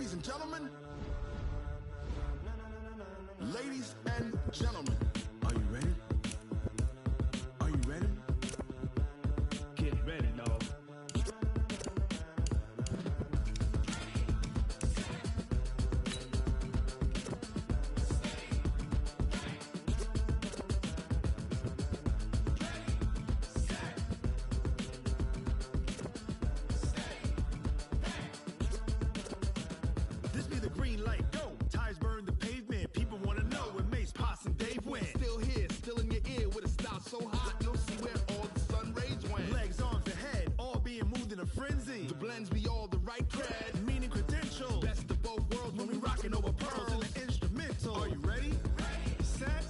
Ladies and gentlemen, are you ready? Are you ready? Get ready, dog. This be the green light, go. Tires burn the pavement. People want to know where Mace, Poss, and Dave went. Still here, still in your ear with a style so hot, you'll see where all the sun rays went. Legs, arms, and head, all being moved in a frenzy. The blends be all the right cred, meaning credentials. Best of both worlds when we rockin' over pearls in the instrumental. Are you ready? Set.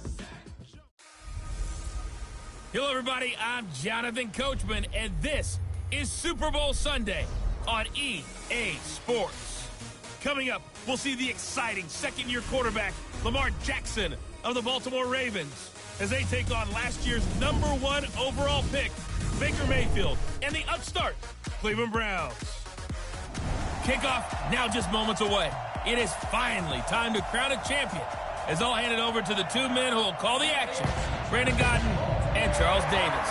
Hello, everybody. I'm Jonathan Coachman, and this is Super Bowl Sunday on EA Sports. Coming up, we'll see the exciting second-year quarterback, Lamar Jackson of the Baltimore Ravens, as they take on last year's #1 overall pick, Baker Mayfield, and the upstart Cleveland Browns. Kickoff now just moments away. It is finally time to crown a champion, as I'll hand it over to the two men who will call the action, Brandon Godden and Charles Davis.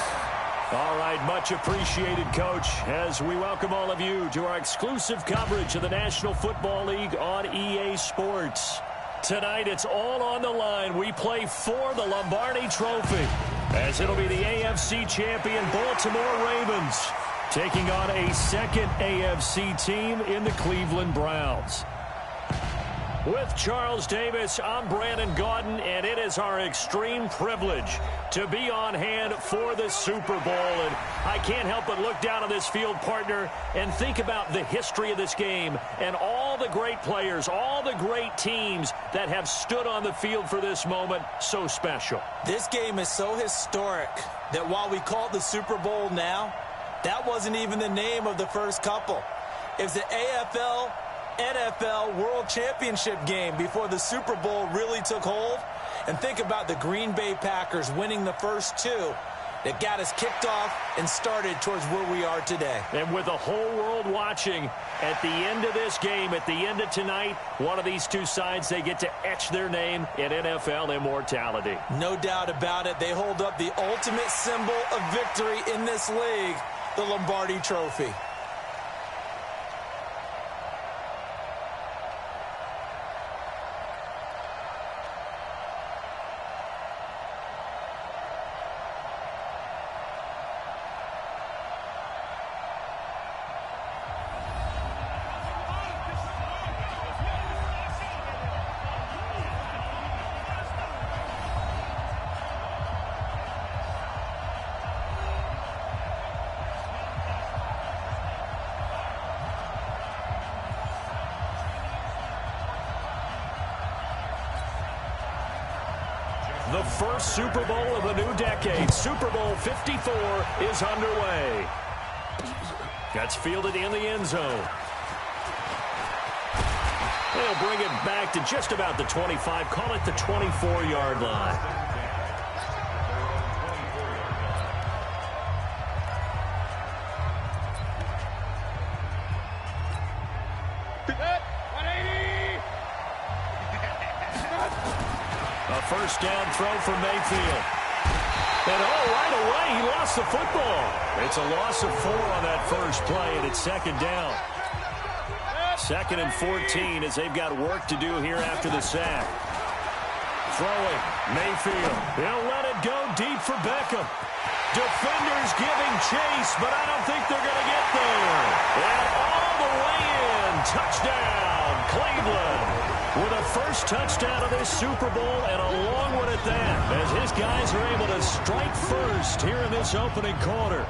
All right, much appreciated, Coach, as we welcome all of you to our exclusive coverage of the National Football League on EA Sports. Tonight, it's all on the line. We play for the Lombardi Trophy, as it'll be the AFC champion Baltimore Ravens taking on a second AFC team in the Cleveland Browns. With Charles Davis, I'm Brandon Gaudin, and it is our extreme privilege to be on hand for the Super Bowl. And I can't help but look down on this field, partner, and think about the history of this game and all the great players, all the great teams that have stood on the field for this moment. So special. This game is so historic that while we call it the Super Bowl now, that wasn't even the name of the first couple. It was the AFL NFL World Championship game before the Super Bowl really took hold. And think about the Green Bay Packers winning the first two that got us kicked off and started towards where we are today. And with the whole world watching, at the end of this game, at the end of tonight, one of these two sides, they get to etch their name in NFL immortality. No doubt about it. They hold up the ultimate symbol of victory in this league, the Lombardi Trophy. The first Super Bowl of the new decade, Super Bowl 54, is underway. That's fielded in the end zone. They'll bring it back to just about the 25, call it the 24-yard line. First down throw for Mayfield. And right away, he lost the football. It's a loss of 4 on that first play, and it's second down. 2nd and 14 as they've got work to do here after the sack. Throwing, Mayfield. They'll let it go deep for Beckham. Defenders giving chase, but I don't think they're going to get there. And all the way in. Touchdown, Cleveland. With a first touchdown of this Super Bowl, and a long one at that, as his guys are able to strike first here in this opening quarter.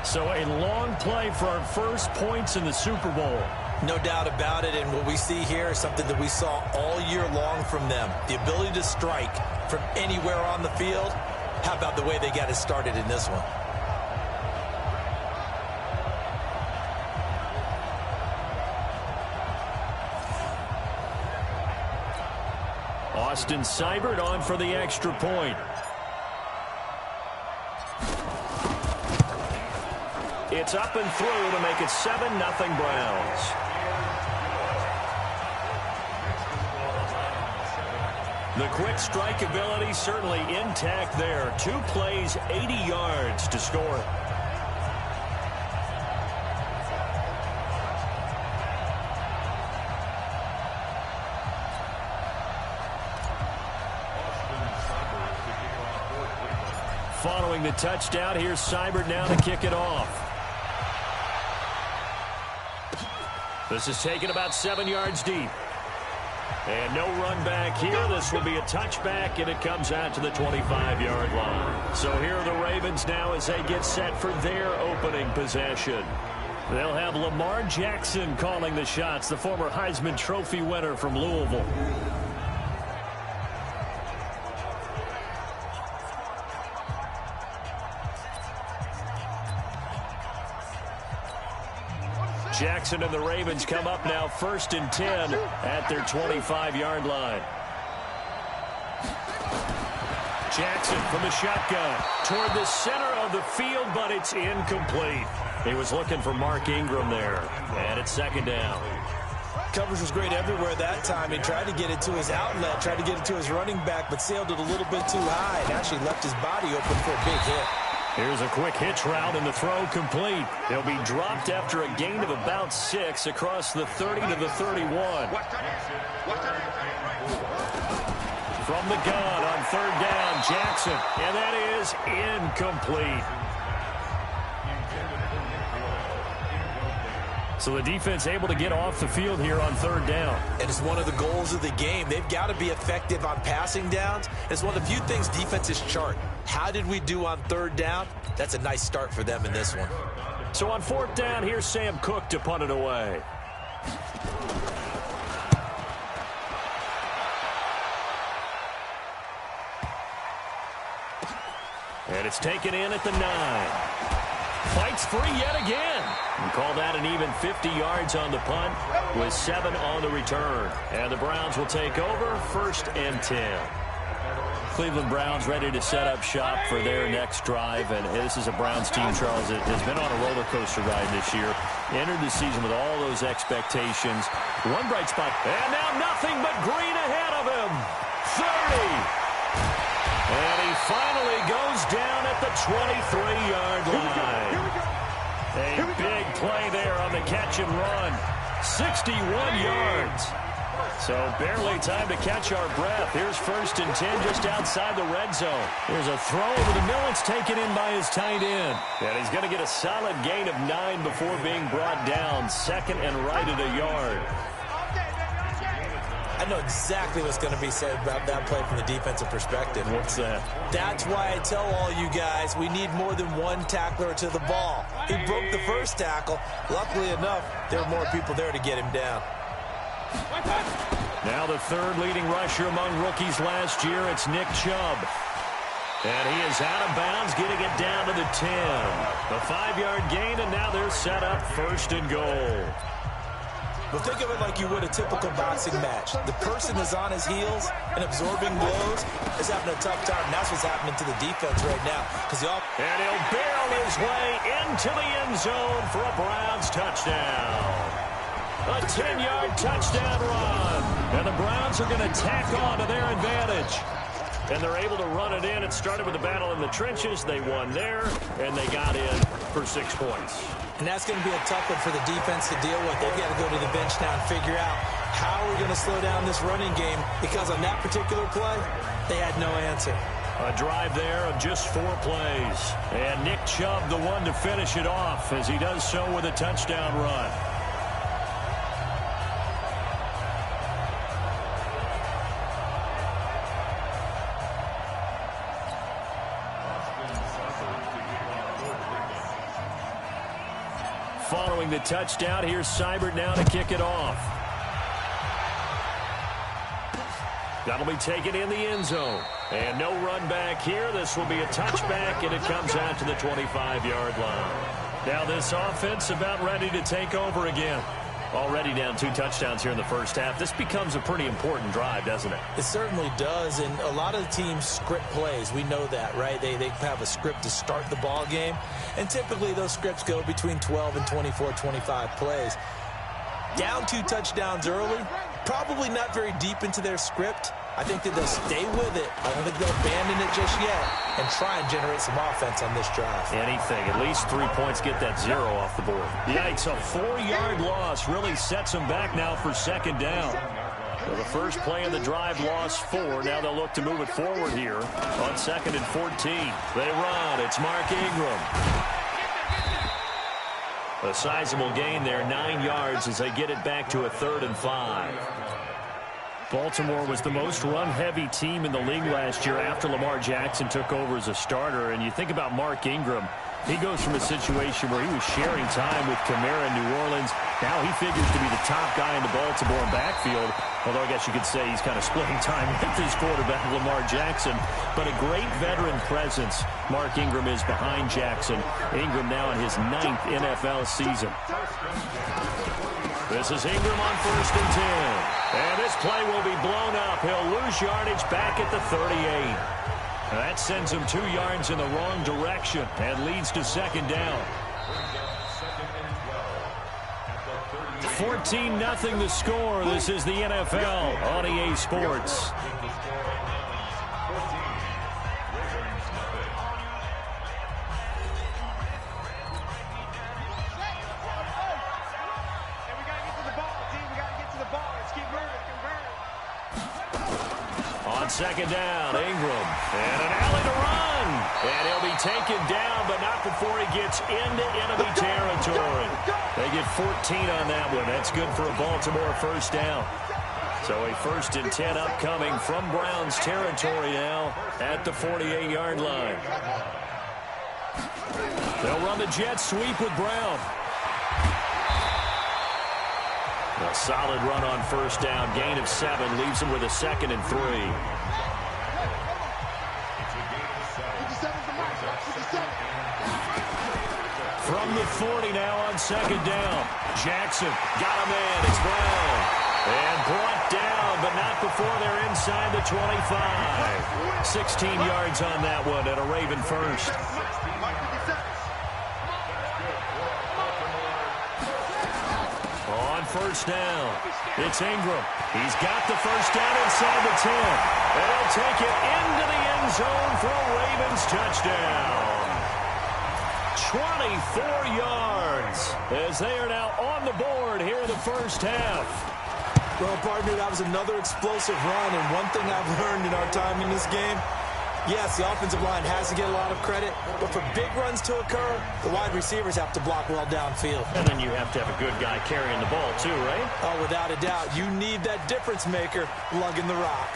So a long play for our first points in the Super Bowl. No doubt about it, and what we see here is something that we saw all year long from them. The ability to strike from anywhere on the field. How about the way they got it started in this one? Austin Seibert on for the extra point. It's up and through to make it 7-0 Browns. The quick strike ability certainly intact there. 2 plays, 80 yards to score it. Following the touchdown, here's Seibert now to kick it off. This is taken about 7 yards deep. And no run back here. This will be a touchback, and it comes out to the 25-yard line. So here are the Ravens now as they get set for their opening possession. They'll have Lamar Jackson calling the shots, the former Heisman Trophy winner from Louisville. Jackson and the Ravens come up now 1st and 10 at their 25-yard line. Jackson from the shotgun toward the center of the field, but it's incomplete. He was looking for Mark Ingram there, and it's 2nd down. Coverage was great everywhere that time. He tried to get it to his outlet, tried to get it to his running back, but sailed it a little bit too high and actually left his body open for a big hit. Here's a quick hitch route, and the throw complete. He'll be dropped after a gain of about 6 across the 30 to the 31. From the gun on 3rd down, Jackson, and that is incomplete. So the defense able to get off the field here on 3rd down. And it's one of the goals of the game. They've got to be effective on passing downs. It's one of the few things defenses chart. How did we do on 3rd down? That's a nice start for them in this one. So on 4th down, here's Sam Cook to punt it away. And it's taken in at the 9. Fights free yet again. And call that an even 50 yards on the punt with 7 on the return. And the Browns will take over 1st and 10. Cleveland Browns ready to set up shop for their next drive. And this is a Browns team, Charles, that has been on a roller coaster ride this year. Entered the season with all those expectations. One bright spot. And now nothing but green ahead of him. 30. And he finally goes down at the 23-yard line. A big play there on the catch and run. 61 yards. So barely time to catch our breath. Here's 1st and 10 just outside the red zone. There's a throw over the middle. It's taken in by his tight end. And he's going to get a solid gain of 9 before being brought down. 2nd and right at a yard. I know exactly what's going to be said about that play from the defensive perspective. What's that? That's why I tell all you guys we need more than one tackler to the ball. He broke the first tackle. Luckily enough, there were more people there to get him down. Now the 3rd leading rusher among rookies last year, it's Nick Chubb. And he is out of bounds, getting it down to the 10. A 5-yard gain, and now they're set up 1st and goal. But think of it like you would a typical boxing match. The person is on his heels and absorbing blows is having a tough time. And that's what's happening to the defense right now. And he'll barrel his way into the end zone for a Browns touchdown. A 10-yard touchdown run. And the Browns are going to tack on to their advantage. And they're able to run it in. It started with a battle in the trenches. They won there, and they got in for 6 points. And that's going to be a tough one for the defense to deal with. They've got to go to the bench now and figure out how we're going to slow down this running game, because on that particular play, they had no answer. A drive there of just 4 plays. And Nick Chubb, the one to finish it off, as he does so with a touchdown run. Following the touchdown, here's Seibert now to kick it off. That'll be taken in the end zone. And no run back here. This will be a touchback, and it comes out to the 25-yard line. Now this offense about ready to take over again. Already down 2 touchdowns here in the first half. This becomes a pretty important drive, doesn't it? It certainly does, and a lot of the teams script plays. We know that, right? They have a script to start the ball game, and typically those scripts go between 12 and 24, 25 plays. Down 2 touchdowns early, probably not very deep into their script. I think that they'll stay with it. I don't think they'll abandon it just yet and try and generate some offense on this drive. Anything. At least 3 points, get that 0 off the board. Yikes, a 4-yard loss really sets them back now for second down. So the first play of the drive lost 4. Now they'll look to move it forward here on 2nd and 14. They run. It's Mark Ingram. A sizable gain there, 9 yards as they get it back to a 3rd and 5. Baltimore was the most run-heavy team in the league last year after Lamar Jackson took over as a starter. And you think about Mark Ingram, he goes from a situation where he was sharing time with Kamara in New Orleans. Now he figures to be the top guy in the Baltimore backfield, although I guess you could say he's kind of splitting time with his quarterback, Lamar Jackson. But a great veteran presence Mark Ingram is behind Jackson. Ingram now in his 9th NFL season. This is Ingram on 1st and 10. And this play will be blown up. He'll lose yardage back at the 38. That sends him 2 yards in the wrong direction and leads to 2nd down. 14-0 the score. This is the NFL on EA Sports. On 2nd down, Ingram. And an alley to run. And he'll be taken down, but not before he gets into enemy territory. They get 14 on that one. That's good for a Baltimore first down. So a 1st and 10 upcoming from Browns territory now at the 48-yard line. They'll run the jet sweep with Brown. A solid run on 1st down. Gain of 7 leaves him with a 2nd and 3. From the 40 now on 2nd down. Jackson got a man. It's Brown. And brought down, but not before they're inside the 25. 16 yards on that one and a Raven first. On 1st down, it's Ingram. He's got the 1st down inside the 10. And he'll take it into the end zone for a Ravens touchdown. 24 yards as they are now on the board here in the first half. Well, partner, that was another explosive run, and one thing I've learned in our time in this game, yes, the offensive line has to get a lot of credit, but for big runs to occur, the wide receivers have to block well downfield. And then you have to have a good guy carrying the ball too, right? Oh, without a doubt. You need that difference maker lugging the rock.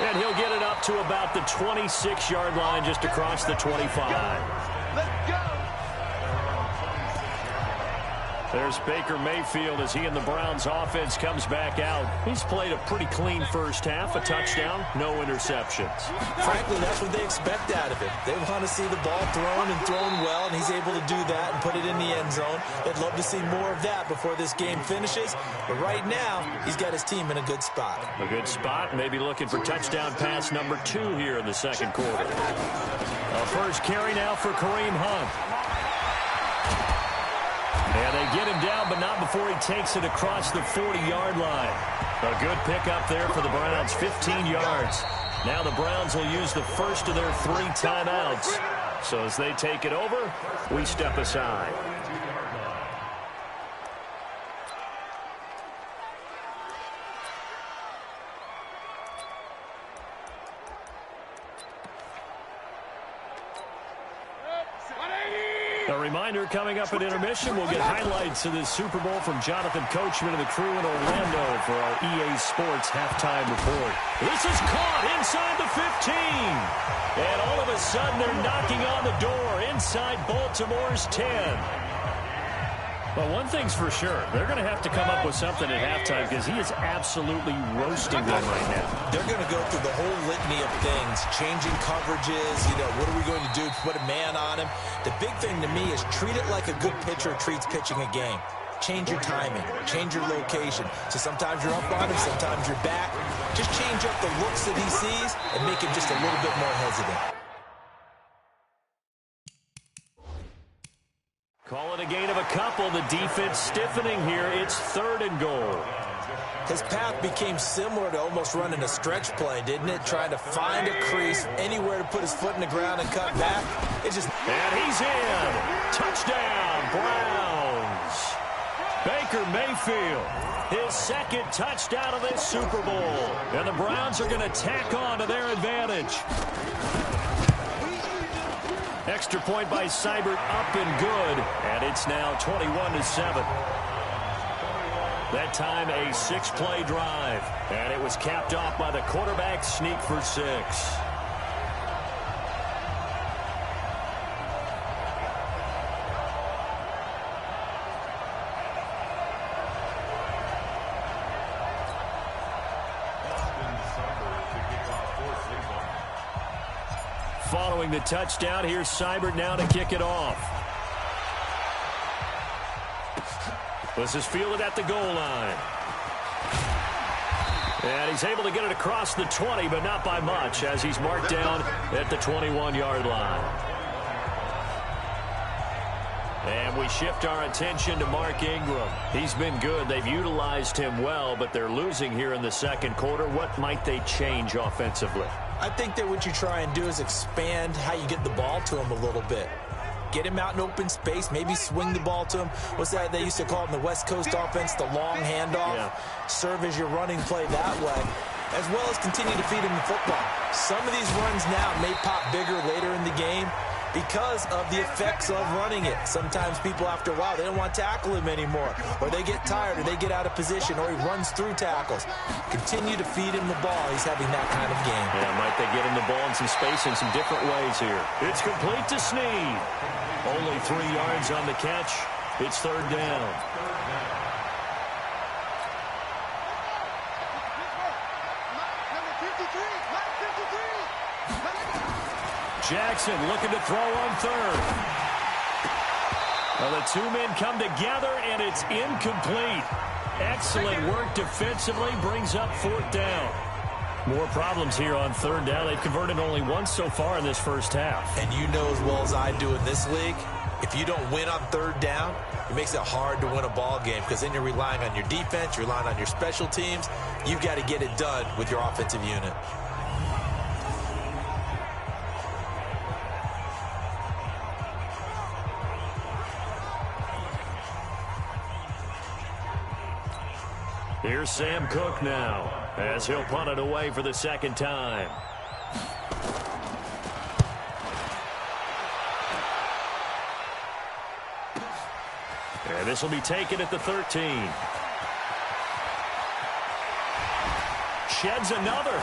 And he'll get it up to about the 26-yard line just across the 25. Let's go. There's Baker Mayfield as he and the Browns offense comes back out. He's played a pretty clean first half, a touchdown, no interceptions. Frankly, that's what they expect out of him. They want to see the ball thrown and thrown well, and he's able to do that and put it in the end zone. They'd love to see more of that before this game finishes. But right now, he's got his team in a good spot. A good spot, maybe looking for touchdown pass number 2 here in the second quarter. A first carry now for Kareem Hunt. And they get him down, but not before he takes it across the 40-yard line. A good pickup there for the Browns, 15 yards. Now the Browns will use the first of their 3 timeouts. So as they take it over, we step aside. A reminder, coming up at intermission, we'll get highlights of this Super Bowl from Jonathan Coachman and the crew in Orlando for our EA Sports halftime report. This is caught inside the 15. And all of a sudden, they're knocking on the door inside Baltimore's 10. Well, one thing's for sure. They're going to have to come up with something at halftime because he is absolutely roasting them right now. They're going to go through the whole litany of things, changing coverages, what are we going to do to put a man on him? The big thing to me is treat it like a good pitcher treats pitching a game. Change your timing, change your location. So sometimes you're up on him, sometimes you're back. Just change up the looks that he sees and make him just a little bit more hesitant. Call it a gain of a couple. The defense stiffening here. It's 3rd and goal. His path became similar to almost running a stretch play, didn't it? Trying to find a crease, anywhere to put his foot in the ground and cut back. And he's in. Touchdown, Browns. Baker Mayfield, his second touchdown of this Super Bowl. And the Browns are going to tack on to their advantage. Extra point by Seibert, up and good. And it's now 21-7. That time a 6-play drive. And it was capped off by the quarterback sneak for 6. Following the touchdown, here's Seibert now to kick it off. This is fielded at the goal line. And he's able to get it across the 20, but not by much, as he's marked down at the 21-yard line. And we shift our attention to Mark Ingram. He's been good. They've utilized him well, but they're losing here in the second quarter. What might they change offensively? I think that what you try and do is expand how you get the ball to him a little bit. Get him out in open space, maybe swing the ball to him. What's that they used to call it in the West Coast offense, the long handoff? Yeah. Serve as your running play that way, as well as continue to feed him the football. Some of these runs now may pop bigger later in the game because of the effects of running it. Sometimes people, after a while, they don't want to tackle him anymore, or they get tired, or they get out of position, or he runs through tackles. Continue to feed him the ball. He's having that kind of game. Yeah, might they get him the ball in some space in some different ways here. It's complete to Snead. Only 3 yards on the catch. It's third down. Jackson looking to throw on third. Well, the 2 men come together, and it's incomplete. Excellent work defensively, brings up fourth down. More problems here on third down. They've converted only once so far in this first half. And you know as well as I do in this league, if you don't win on third down, it makes it hard to win a ball game because then you're relying on your defense, you're relying on your special teams. You've got to get it done with your offensive unit. Here's Sam Cook now, as he'll punt it away for the second time. And this will be taken at the 13. Sheds another.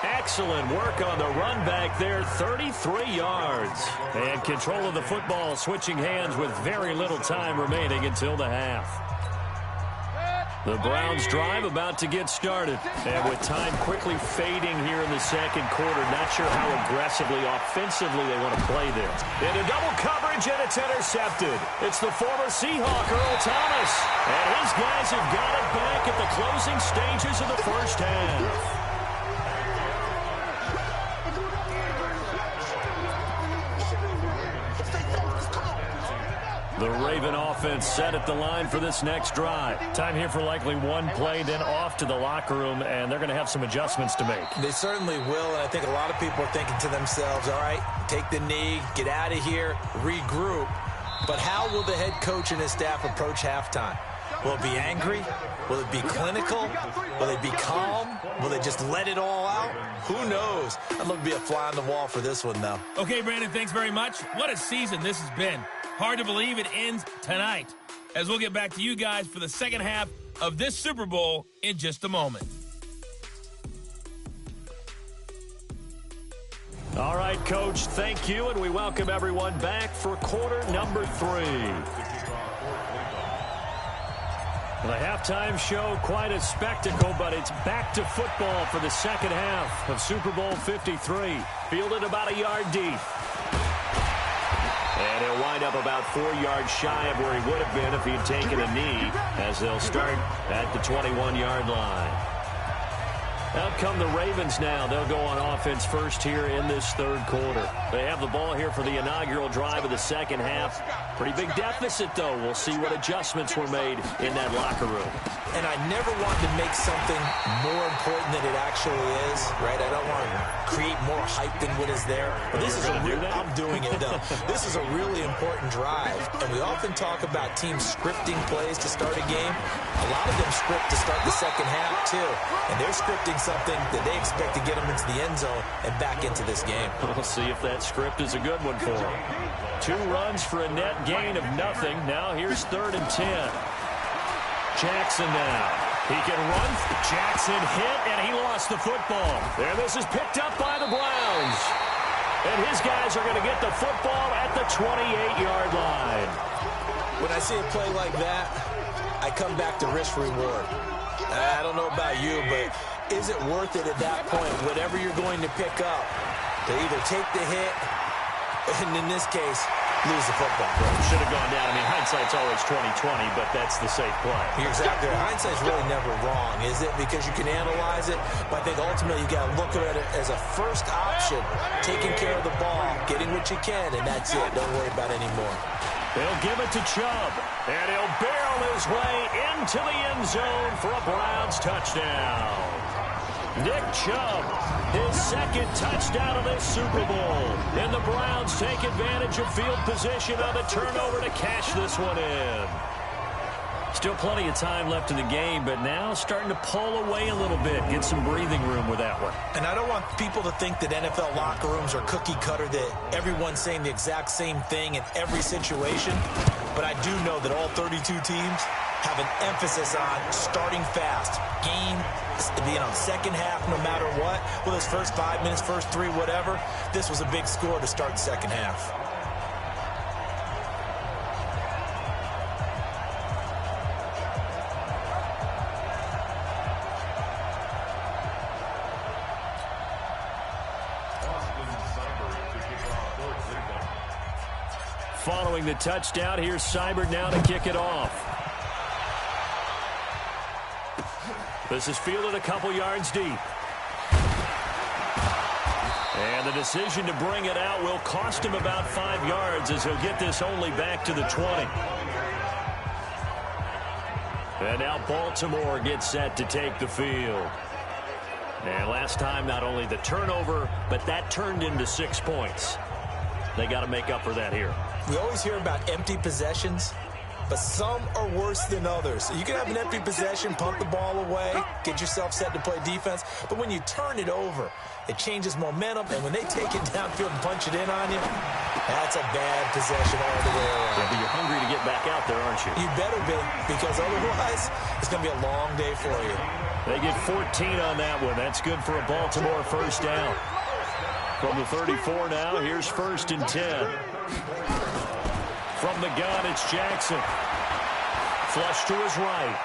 Excellent work on the run back there, 33 yards. And control of the football switching hands with very little time remaining until the half. The Browns drive about to get started. And with time quickly fading here in the second quarter, not sure how aggressively, offensively they want to play this. Into double coverage, and it's intercepted. It's the former Seahawk, Earl Thomas. And his guys have got it back at the closing stages of the first half. The Raven offense set at the line for this next drive. Time here for likely one play, then off to the locker room, and they're going to have some adjustments to make. They certainly will, and I think a lot of people are thinking to themselves, all right, take the knee, get out of here, regroup. But how will the head coach and his staff approach halftime? Will it be angry? Will it be clinical? Will they be calm? Will they just let it all out? Who knows? I'd love to be a fly on the wall for this one, though. Okay, Brandon, thanks very much. What a season this has been. Hard to believe it ends tonight, as we'll get back to you guys for the second half of this Super Bowl in just a moment. All right, Coach, thank you, and we welcome everyone back for quarter number 3. The halftime show, quite a spectacle, but it's back to football for the second half of Super Bowl 53. Fielded about a yard deep. And he'll wind up about 4 yards shy of where he would have been if he'd taken a knee, as they'll start at the 21-yard line. Out come the Ravens now. They'll go on offense first here in this third quarter. They have the ball here for the inaugural drive of the second half. Pretty big deficit, though. We'll see what adjustments were made in that locker room. And I never want to make something more important than it actually is, right? I don't want to create more hype than what is there. But this is I'm doing it, though. This is a really important drive. And we often talk about teams scripting plays to start a game. A lot of them script to start the second half, too. And they're scripting something that they expect to get them into the end zone and back into this game. We'll see if that script is a good one for them. 2 runs for a net gain of nothing. Now here's 3rd and 10. Jackson now. He can run. Jackson hit, and he lost the football. And this is picked up by the Browns. And his guys are going to get the football at the 28-yard line. When I see a play like that, I come back to risk-reward. I don't know about you, but is it worth it at that point, whatever you're going to pick up, to either take the hit, and in this case, lose the football? Should have gone down. I mean, hindsight's always 20/20, but that's the safe play. You're exactly right. Hindsight's really never wrong, is it? Because you can analyze it, but I think ultimately you got to look at it as a first option, taking care of the ball, getting what you can, and that's it. Don't worry about it anymore. They'll give it to Chubb, and he'll barrel his way into the end zone for a Browns touchdown. Nick Chubb, his 2nd touchdown of this Super Bowl. And the Browns take advantage of field position on the turnover to cash this one in. Still plenty of time left in the game, but now starting to pull away a little bit, get some breathing room with that one. And I don't want people to think that NFL locker rooms are cookie cutter, that everyone's saying the exact same thing in every situation. But I do know that all 32 teams have an emphasis on starting fast. Second half, no matter what. Well, those first 5 minutes, first 3, whatever. This was a big score to start the second half. Following the touchdown, here's Seibert now to kick it off. This is fielded a couple yards deep. And the decision to bring it out will cost him about 5 yards as he'll get this only back to the 20. And now Baltimore gets set to take the field. And last time, not only the turnover, but that turned into 6 points. They got to make up for that here. We always hear about empty possessions, but some are worse than others. You can have an empty possession, punt the ball away, get yourself set to play defense, but when you turn it over, it changes momentum, and when they take it downfield and punch it in on you, that's a bad possession all the way around. Yeah, but you're hungry to get back out there, aren't you? You better be, because otherwise, it's going to be a long day for you. They get 14 on that one. That's good for a Baltimore first down. From the 34 now, here's 1st and 10. From the gun, it's Jackson. Flush to his right.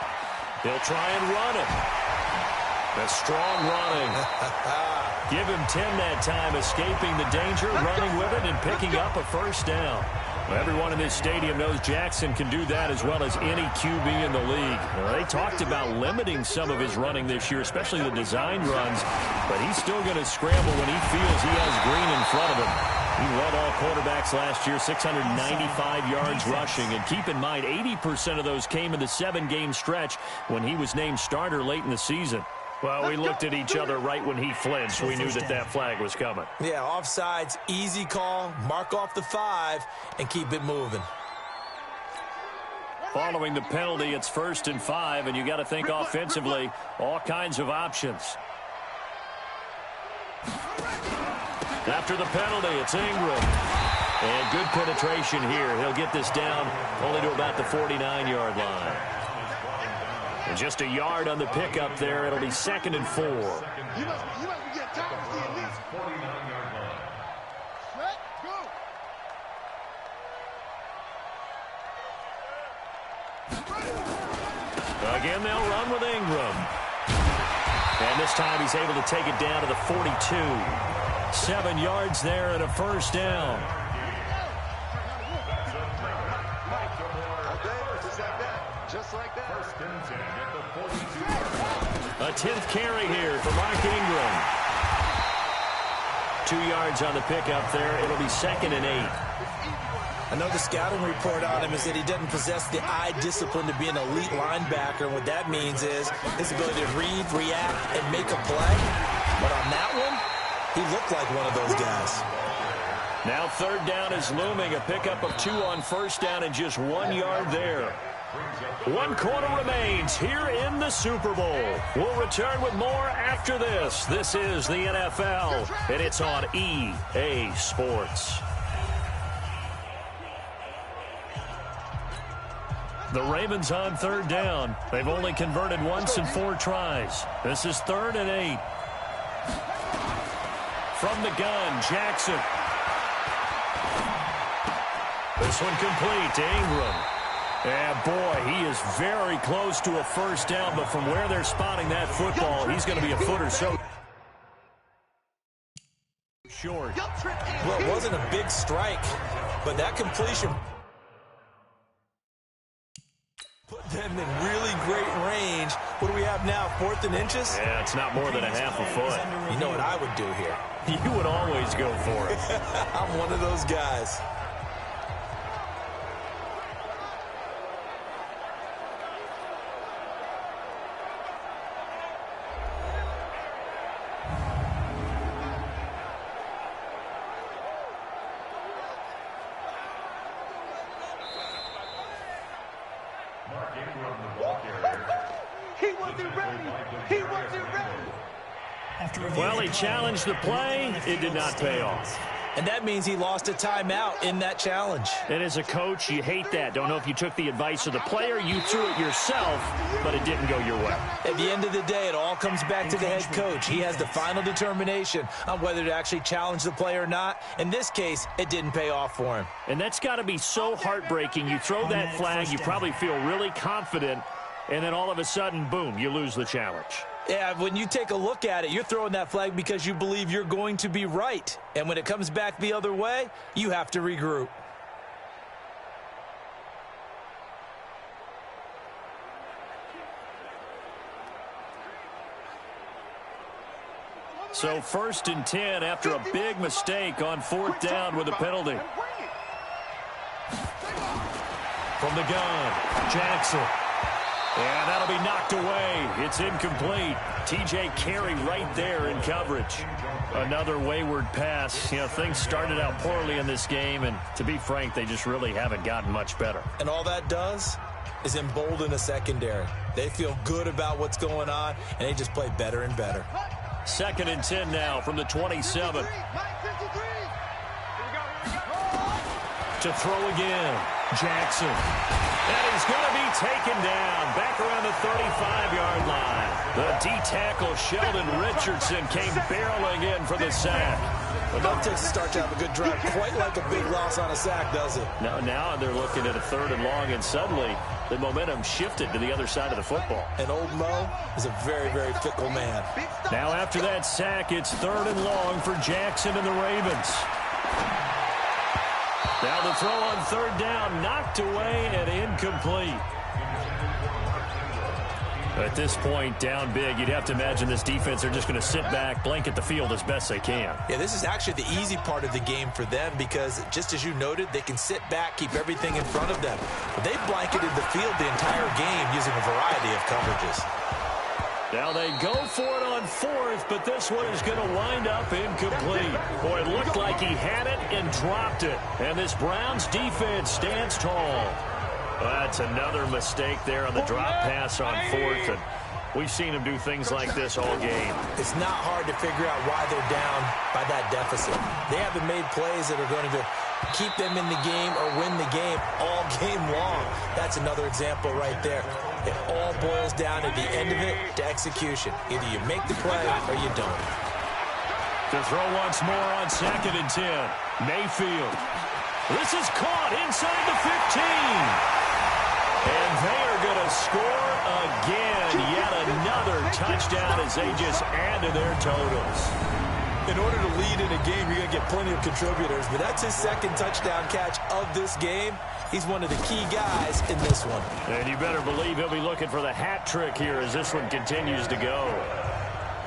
He'll try and run it. A strong running. Give him 10 that time, escaping the danger, running with it, and picking up a first down. Everyone in this stadium knows Jackson can do that as well as any QB in the league. They talked about limiting some of his running this year, especially the design runs, but he's still going to scramble when he feels he has green in front of him. He led all quarterbacks last year, 695 yards rushing. And keep in mind, 80% of those came in the 7-game stretch when he was named starter late in the season. Well, we looked at each other right when he flinched. We knew that that flag was coming. Yeah, offsides, easy call, mark off the 5, and keep it moving. Following the penalty, it's 1st and 5, and you got to think offensively, all kinds of options. After the penalty, it's Ingram. And good penetration here. He'll get this down only to about the 49-yard line. And just a yard on the pickup there. It'll be 2nd and 4. You must be getting tired of seeing this. 49-yard line. Set, go. Again, they'll run with Ingram. And this time he's able to take it down to the 42. 7 yards there and a first down. Just like that. Just like that. First and 10 at the 42. A 10th carry here for Mark Ingram. 2 yards on the pickup there. It'll be 2nd and 8. I know the scouting report on him is that he doesn't possess the eye discipline to be an elite linebacker. And what that means is his ability to read, react, and make a play. But on that one, he looked like one of those guys. Now 3rd down is looming. A pickup of 2 on 1st down and just 1 yard there. 1 quarter remains here in the Super Bowl. We'll return with more after this. This is the NFL, and it's on EA Sports. The Ravens on 3rd down. They've only converted once in 4 tries. This is 3rd and 8. From the gun, Jackson. This one complete to Ingram. And boy, he is very close to a 1st down, but from where they're spotting that football, he's going to be a foot or so short. Well, it wasn't a big strike, but that completion put them in really great range. What do we have now, 4th and inches? Yeah, it's not more than a half a foot. You know what I would do here? You would always go for it. I'm one of those guys. Well, he challenged the play. It did not pay off. And that means he lost a timeout in that challenge. And as a coach, you hate that. Don't know if you took the advice of the player, you threw it yourself, but it didn't go your way. At the end of the day, it all comes back to the head coach. He has the final determination on whether to actually challenge the play or not. In this case, it didn't pay off for him. And that's got to be so heartbreaking. You throw that flag, you probably feel really confident, and then all of a sudden, boom, you lose the challenge. Yeah, when you take a look at it, you're throwing that flag because you believe you're going to be right. And when it comes back the other way, you have to regroup. So 1st and 10 after a big mistake on 4th down with a penalty. From the gun, Jackson. And that'll be knocked away. It's incomplete. TJ Carey right there in coverage. Another wayward pass. You know, things started out poorly in this game, and to be frank, they just really haven't gotten much better. And all that does is embolden a secondary. They feel good about what's going on, and they just play better and better. 2nd and 10 now from the 27. To throw again. Jackson. And he's going to be taken down back around the 35-yard line. The D-tackle Sheldon Richardson came barreling in for the sack. Well, that takes a start to have a good drive. Quite like a big loss on a sack, does it? Now they're looking at a 3rd and long, and suddenly the momentum shifted to the other side of the football. And old Mo is a very, very fickle man. Now after that sack, it's 3rd and long for Jackson and the Ravens. Now the throw on 3rd down, knocked away and incomplete. At this point, down big, you'd have to imagine this defense are just going to sit back, blanket the field as best they can. Yeah, this is actually the easy part of the game for them because, just as you noted, they can sit back, keep everything in front of them. But they've blanketed the field the entire game using a variety of coverages. Now they go for it on 4th, but this one is going to wind up incomplete. Boy, it looked like he had it and dropped it. And this Browns defense stands tall. That's another mistake there on the drop pass on 4th. And we've seen him do things like this all game. It's not hard to figure out why they're down by that deficit. They haven't made plays that are going to keep them in the game or win the game all game long. That's another example right there. It all boils down at the end of it to execution. Either you make the play or you don't. To throw once more on 2nd and 10. Mayfield. This is caught inside the 15. And they are going to score again. Yet another touchdown as they just add to their totals. In order to lead in a game, you're going to get plenty of contributors, but that's his second touchdown catch of this game. He's one of the key guys in this one. And you better believe he'll be looking for the hat trick here as this one continues to go.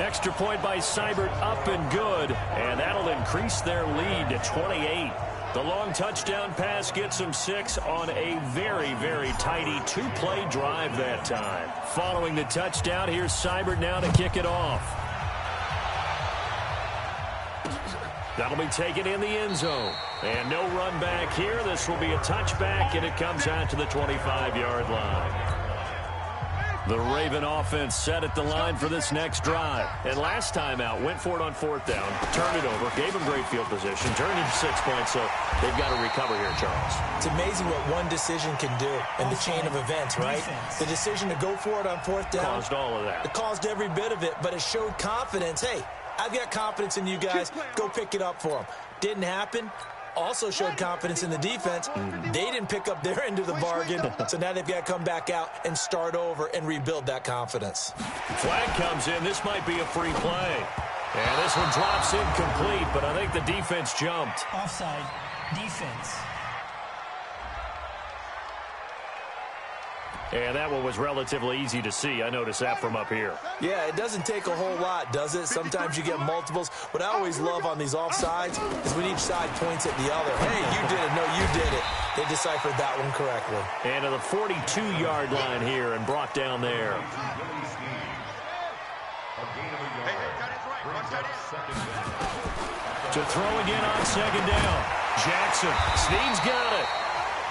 Extra point by Seibert, up and good, and that'll increase their lead to 28. The long touchdown pass gets them 6 on a very, very tidy 2-play drive that time. Following the touchdown, here's Seibert now to kick it off. That'll be taken in the end zone. And no run back here. This will be a touchback, and it comes out to the 25-yard line. The Raven offense set at the line for this next drive. And last time out, went for it on 4th down, turned it over, gave them great field position, turned into 6 points, so they've got to recover here, Charles. It's amazing what one decision can do in the chain of events, right? The decision to go for it on 4th down. Caused all of that. It caused every bit of it, but it showed confidence. Hey, I've got confidence in you guys. Go pick it up for them. Didn't happen. Also showed confidence in the defense. They didn't pick up their end of the bargain, so now they've got to come back out and start over and rebuild that confidence. Flag comes in. This might be a free play. And this one drops incomplete, but I think the defense jumped. Offside. Defense. And that one was relatively easy to see. I noticed that from up here. Yeah, it doesn't take a whole lot, does it? Sometimes you get multiples. What I always love on these offsides is when each side points at the other. Hey, you did it. No, you did it. They deciphered that one correctly. And to the 42-yard line here and brought down there. To throw again on 2nd down. Jackson. Snead's got it.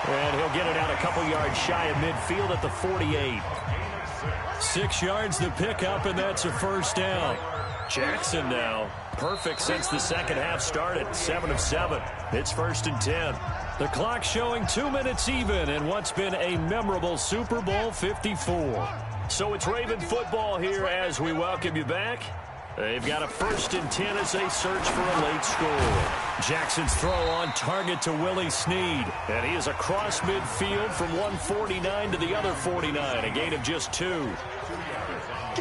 And he'll get it out a couple yards shy of midfield at the 48. 6 yards the pickup, and that's a 1st down. Jackson now, perfect since the second half started, 7 of 7. It's 1st and 10. The clock showing 2 minutes even in what's been a memorable Super Bowl 54. So it's Raven football here as we welcome you back. They've got a 1st and 10 as they search for a late score. Jackson's throw on target to Willie Snead. And he is across midfield from 149 to the other 49, a gain of just 2.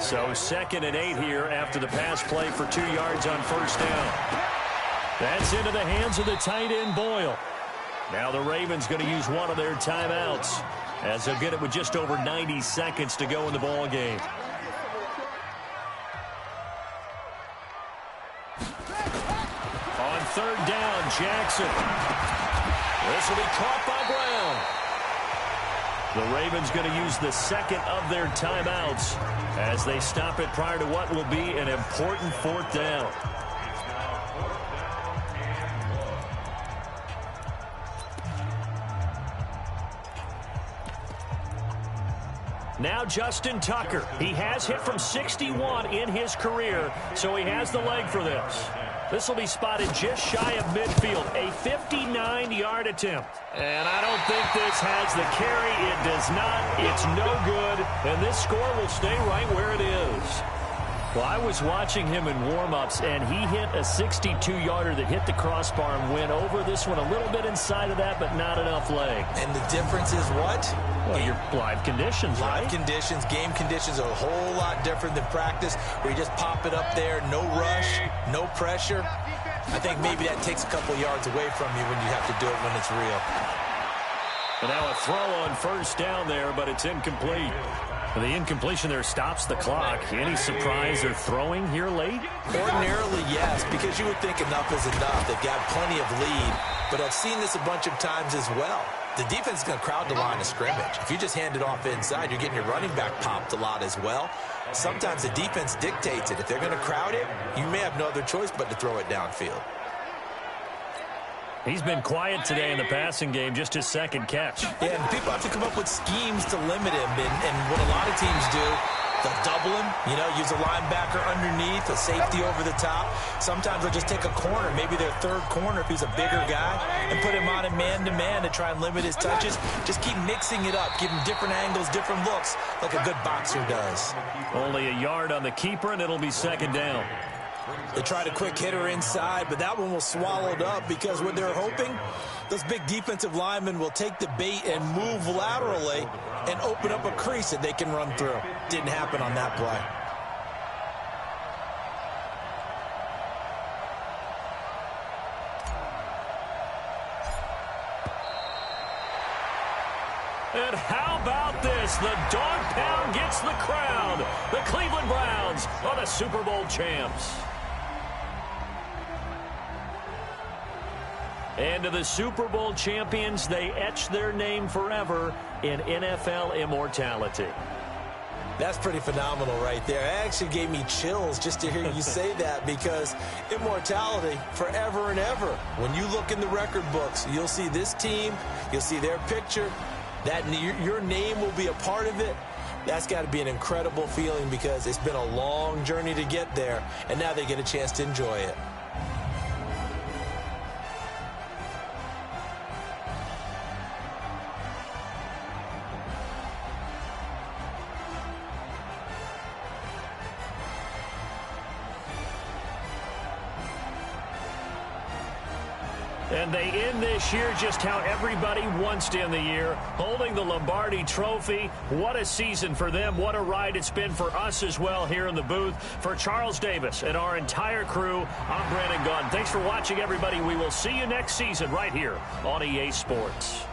So 2nd and 8 here after the pass play for 2 yards on 1st down. That's into the hands of the tight end Boyle. Now the Ravens going to use one of their timeouts as they'll get it with just over 90 seconds to go in the ball game. On 3rd down, Jackson. This will be caught by Brown. The Ravens going to use the 2nd of their timeouts as they stop it prior to what will be an important 4th down. Now Justin Tucker. He has hit from 61 in his career, so he has the leg for this. This will be spotted just shy of midfield, a 59-yard attempt. And I don't think this has the carry. It does not. It's no good, and this score will stay right where it is. Well, I was watching him in warm-ups, and he hit a 62-yarder that hit the crossbar and went over. This one a little bit inside of that, but not enough leg. And the difference is what? Well, your live conditions, right? Live conditions, game conditions are a whole lot different than practice, where you just pop it up there, no rush, no pressure. I think maybe that takes a couple yards away from you when you have to do it when it's real. And now a throw on 1st down there, but it's incomplete. The incompletion there stops the clock. Any surprise they're throwing here late? Ordinarily, yes, because you would think enough is enough. They've got plenty of lead, but I've seen this a bunch of times as well. The defense is going to crowd the line of scrimmage. If you just hand it off inside, you're getting your running back popped a lot as well. Sometimes the defense dictates it. If they're going to crowd it, you may have no other choice but to throw it downfield. He's been quiet today in the passing game, just his 2nd catch. Yeah, and people have to come up with schemes to limit him, and what a lot of teams do, they'll double him, use a linebacker underneath, a safety over the top. Sometimes they'll just take a corner, maybe their 3rd corner if he's a bigger guy, and put him on a man-to-man to try and limit his touches. Just keep mixing it up, give him different angles, different looks, like a good boxer does. Only a yard on the keeper, and it'll be 2nd down. They tried a quick hitter inside, but that one was swallowed up because what they're hoping, those big defensive linemen will take the bait and move laterally and open up a crease that they can run through. Didn't happen on that play. And how about this? The dog pound gets the crown. The Cleveland Browns are the Super Bowl champs. And to the Super Bowl champions, they etch their name forever in NFL immortality. That's pretty phenomenal right there. It actually gave me chills just to hear you say that, because immortality forever and ever. When you look in the record books, you'll see this team, you'll see their picture, that your name will be a part of it. That's got to be an incredible feeling, because it's been a long journey to get there, and now they get a chance to enjoy it. And they end this year just how everybody wants to end the year, holding the Lombardi Trophy. What a season for them. What a ride it's been for us as well here in the booth. For Charles Davis and our entire crew, I'm Brandon Gaudin. Thanks for watching, everybody. We will see you next season right here on EA Sports.